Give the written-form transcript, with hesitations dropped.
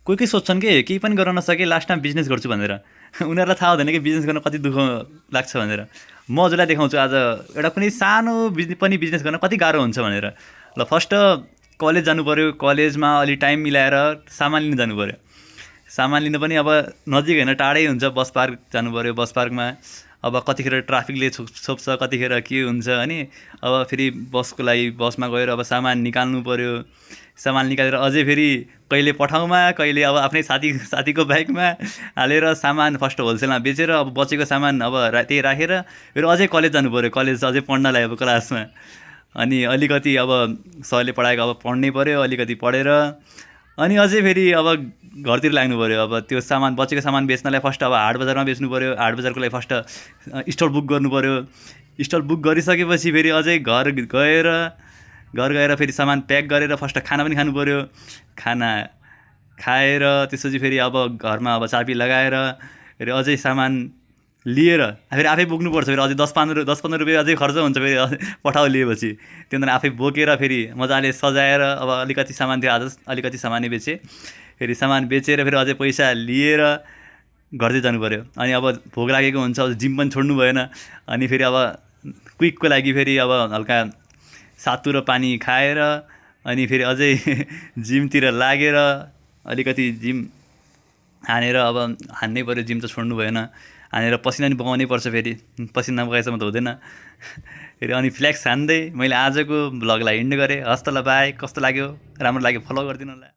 कोही कोही सोच्छन् कि केही पनि गर्न नसके लास्टमा बिजनेस गर्छु भनेर। उनीहरूलाई थाहा हुँदैन कि बिजनेस गर्न कति दुःख लाग्छ भनेर। म हजुरलाई देखाउँछु आज एउटा कुनै सानो पनि बिजनेस गर्न कति गाह्रो हुन्छ भनेर। ल फर्स्ट कलेज जानु पऱ्यो, कलेजमा अलि टाइम मिलाएर सामान लिन जानु पऱ्यो। सामान लिन पनि अब नजिक होइन, टाढै हुन्छ, बस पार्क जानु पऱ्यो। बस पार्कमा अब कतिखेर ट्राफिकले छोप्छ, कतिखेर के हुन्छ अनि अब फेरि बसको लागि बसमा गएर अब सामान निकाल्नु पऱ्यो। सामान निकालेर अझै फेरि कहिले पठाउमा, कहिले अब आफ्नै साथीको बाइकमा हालेर सामान फर्स्ट होलसेलमा बेचेर अब बचेको सामान अब त्यही राखेर फेरि अझै कलेज जानु पऱ्यो। कलेज अझै पढ्नलाई अब क्लासमा अनि अलिकति अब सरले पढाएको अब पढ्नै पऱ्यो, अलिकति पढेर अनि अझै फेरि अब घरतिर लाग्नु पऱ्यो। अब त्यो सामान बचेको सामान बेच्नलाई फर्स्ट अब हाट बजारमा बेच्नु पऱ्यो। हाट बजारको लागि फर्स्ट स्टल बुक गर्नु पऱ्यो। स्टल बुक गरिसकेपछि फेरि अझै घर गएर फेरि सामान प्याक गरेर फर्स्ट खाना पनि खानु पऱ्यो। खाना खाएर त्यसपछि फेरि अब घरमा अब चाबी लगाएर फेरि अझै सामान लिएर फेरि आफै बोक्नुपर्छ। फेरि अझै 10-15 रुपियाँ अझै खर्च हुन्छ फेरि पठाउ लिएपछि। त्यो आफै बोकेर फेरि मजाले सजाएर अब अलिकति सामान थियो, आज अलिकति सामानै बेचेँ। फेरि सामान बेचेर फेरि अझै पैसा लिएर घरतिर जानु पऱ्यो। अनि अब भोक लागेको हुन्छ, जिम पनि छोड्नु भएन। अनि फेरि अब क्विकको लागि फेरि अब हल्का सातु र पानी खाएर अनि फेरि अझै जिमतिर लागेर अलिकति जिम हानेर अब हान्नै पऱ्यो, जिम त छोड्नु भएन। हानेर पसिना नि बगाउनै पर्छ, फेरि पसिना बगाएसम्म त हुँदैन। फेरि अनि फ्ल्याक्स हान्दै मैले आजको भ्लगलाई इन्ड गरेँ। हस्त ल बाई। कस्तो लाग्यो? राम्रो लाग्यो फलो गरिदिनु होला।